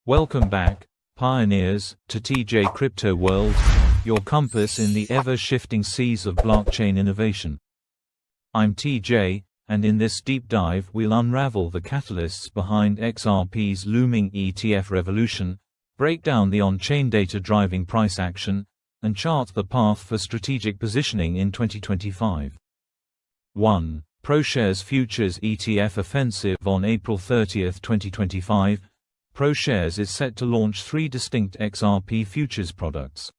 Welcome back, pioneers, to TJ Crypto World, your compass in the ever-shifting seas of blockchain innovation. I'm TJ, and in this deep dive we'll unravel the catalysts behind XRP's looming ETF revolution, break down the on-chain data driving price action, and chart the path for strategic positioning in 2025. 1. Proshares Futures ETF Offensive. On April 30, 2025, Proshares is set to launch three distinct XRP futures products.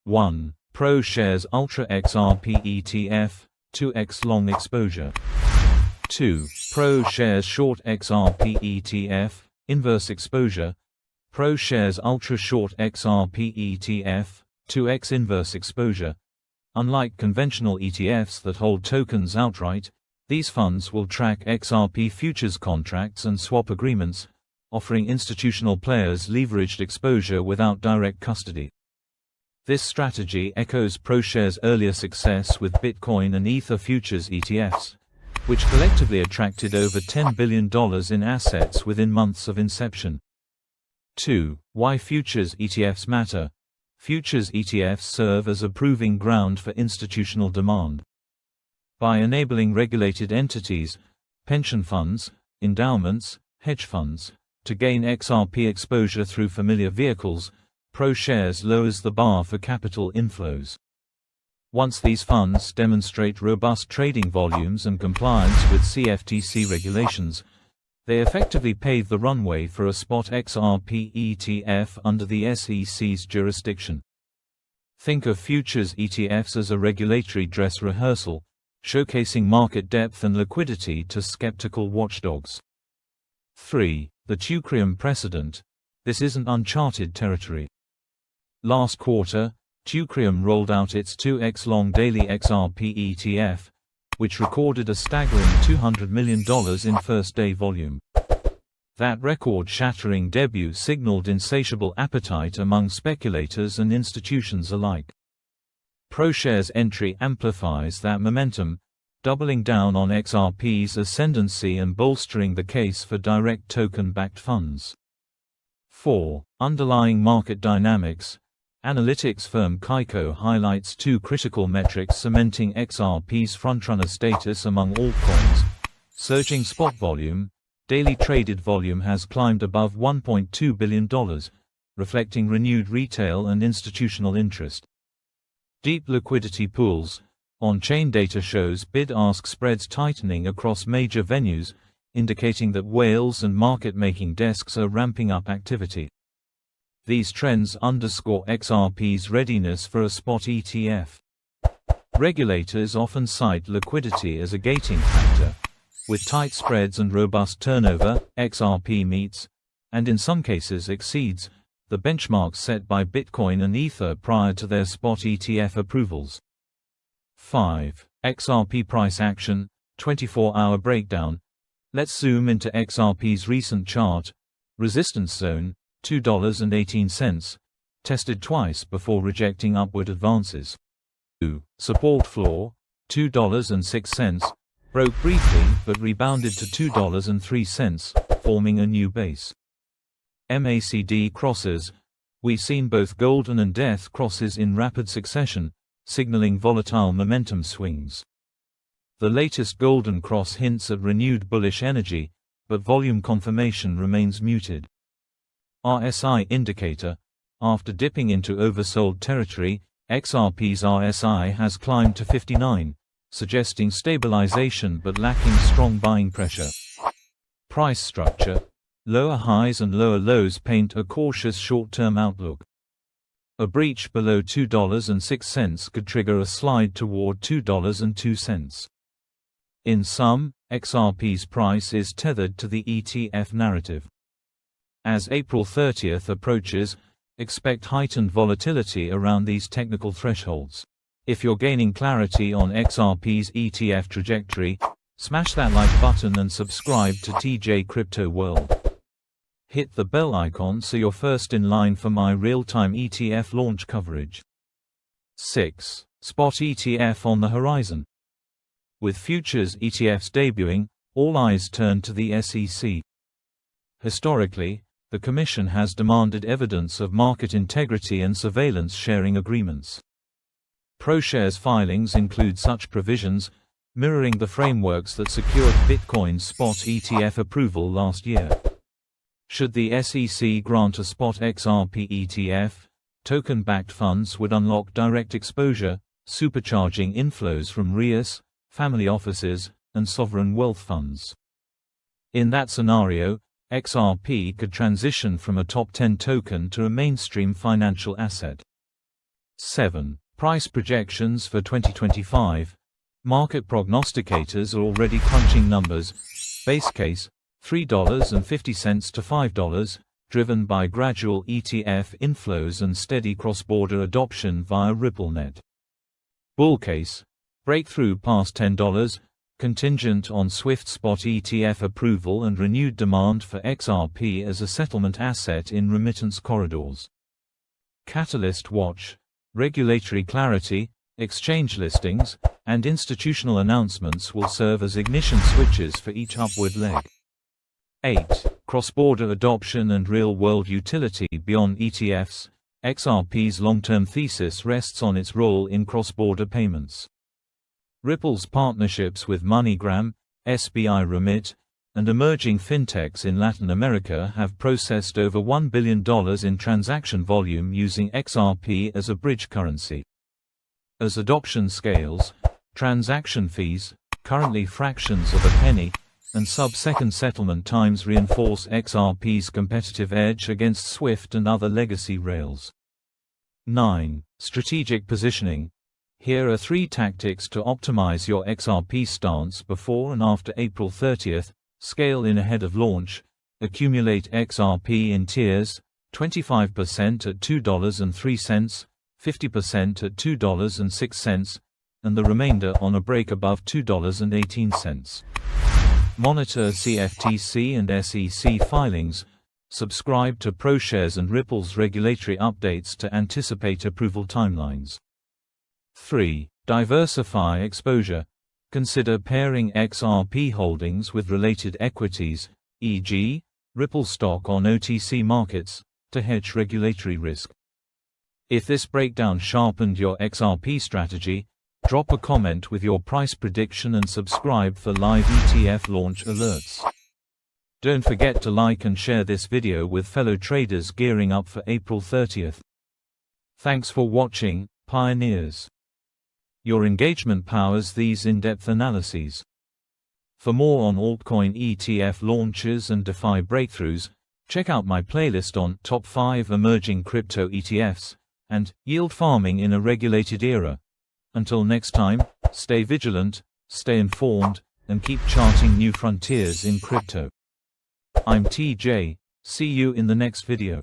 1. Proshares Ultra XRP ETF, 2x long exposure. 2. Proshares Short XRP ETF, inverse exposure. Proshares Ultra Short XRP ETF, 2x inverse exposure. Unlike conventional ETFs that hold tokens outright, these funds will track XRP futures contracts and swap agreements, offering institutional players leveraged exposure without direct custody. This strategy echoes Proshares' earlier success with Bitcoin and Ether futures ETFs, which collectively attracted over $10 billion in assets within months of inception. 2. Why futures ETFs matter. Futures ETFs serve as a proving ground for institutional demand. By enabling regulated entities, pension funds, endowments, hedge funds, to gain XRP exposure through familiar vehicles, Proshares lowers the bar for capital inflows. Once these funds demonstrate robust trading volumes and compliance with CFTC regulations, they effectively pave the runway for a spot XRP ETF under the SEC's jurisdiction. Think of futures ETFs as a regulatory dress rehearsal, showcasing market depth and liquidity to skeptical watchdogs. 3. The Teucrium precedent. This isn't uncharted territory. Last quarter, Teucrium rolled out its 2x long daily XRP ETF, which recorded a staggering $200 million in first-day volume. That record-shattering debut signaled insatiable appetite among speculators and institutions alike. Proshares' entry amplifies that momentum, doubling down on XRP's ascendancy and bolstering the case for direct token-backed funds. 4. Underlying market dynamics. Analytics firm Kaiko highlights two critical metrics cementing XRP's frontrunner status among altcoins: surging spot volume. Daily traded volume has climbed above $1.2 billion, reflecting renewed retail and institutional interest. Deep liquidity pools. On-chain data shows bid-ask spreads tightening across major venues, indicating that whales and market-making desks are ramping up activity. These trends underscore XRP's readiness for a spot ETF. Regulators often cite liquidity as a gating factor. With tight spreads and robust turnover, XRP meets, and in some cases exceeds, the benchmarks set by Bitcoin and Ether prior to their spot ETF approvals. 5. XRP price action, 24-hour breakdown. Let's zoom into XRP's recent chart. Resistance zone, $2.18, tested twice before rejecting upward advances. 2. Support floor, $2.06, broke briefly but rebounded to $2.03, forming a new base. MACD crosses. We've seen both golden and death crosses in rapid succession, signaling volatile momentum swings. The latest golden cross hints at renewed bullish energy, but volume confirmation remains muted. RSI indicator. After dipping into oversold territory, XRP's RSI has climbed to 59, suggesting stabilization but lacking strong buying pressure. Price structure. Lower highs and lower lows paint a cautious short-term outlook. A breach below $2.06 could trigger a slide toward $2.02. In sum, XRP's price is tethered to the ETF narrative. As April 30 approaches, expect heightened volatility around these technical thresholds. If you're gaining clarity on XRP's ETF trajectory, smash that like button and subscribe to TJ Crypto World. Hit the bell icon so you're first in line for my real-time ETF launch coverage. 6. Spot ETF on the horizon. With futures ETFs debuting, all eyes turn to the SEC. Historically, the Commission has demanded evidence of market integrity and surveillance sharing agreements. Proshares filings include such provisions, mirroring the frameworks that secured Bitcoin's spot ETF approval last year. Should the SEC grant a spot XRP ETF, token-backed funds would unlock direct exposure, supercharging inflows from REITs, family offices, and sovereign wealth funds. In that scenario, XRP could transition from a top 10 token to a mainstream financial asset. 7. Price projections for 2025. Market prognosticators are already crunching numbers. Base case, $3.50 to $5, driven by gradual ETF inflows and steady cross-border adoption via RippleNet. Bull case, breakthrough past $10, contingent on swift spot ETF approval and renewed demand for XRP as a settlement asset in remittance corridors. Catalyst watch, regulatory clarity, exchange listings, and institutional announcements will serve as ignition switches for each upward leg. 8. Cross-border adoption and real-world utility beyond ETFs. XRP's long-term thesis rests on its role in cross-border payments. Ripple's partnerships with MoneyGram, SBI Remit, and emerging fintechs in Latin America have processed over $1 billion in transaction volume using XRP as a bridge currency. As adoption scales, transaction fees, currently fractions of a penny, and sub-second settlement times reinforce XRP's competitive edge against SWIFT and other legacy rails. 9. Strategic positioning. Here are 3 tactics to optimize your XRP stance before and after April 30th. Scale in ahead of launch. Accumulate XRP in tiers, 25% at $2.03, 50% at $2.06, and the remainder on a break above $2.18. Monitor CFTC and SEC filings. Subscribe to Proshares and Ripple's regulatory updates to anticipate approval timelines. 3. Diversify exposure. Consider pairing XRP holdings with related equities, e.g., Ripple stock on OTC markets, to hedge regulatory risk. If this breakdown sharpened your XRP strategy, drop a comment with your price prediction and subscribe for live ETF launch alerts. Don't forget to like and share this video with fellow traders gearing up for April 30th. Thanks for watching, pioneers. Your engagement powers these in-depth analyses. For more on altcoin ETF launches and DeFi breakthroughs, check out my playlist on Top 5 Emerging Crypto ETFs and Yield Farming in a Regulated Era. Until next time, stay vigilant, stay informed, and keep charting new frontiers in crypto. I'm TJ, see you in the next video.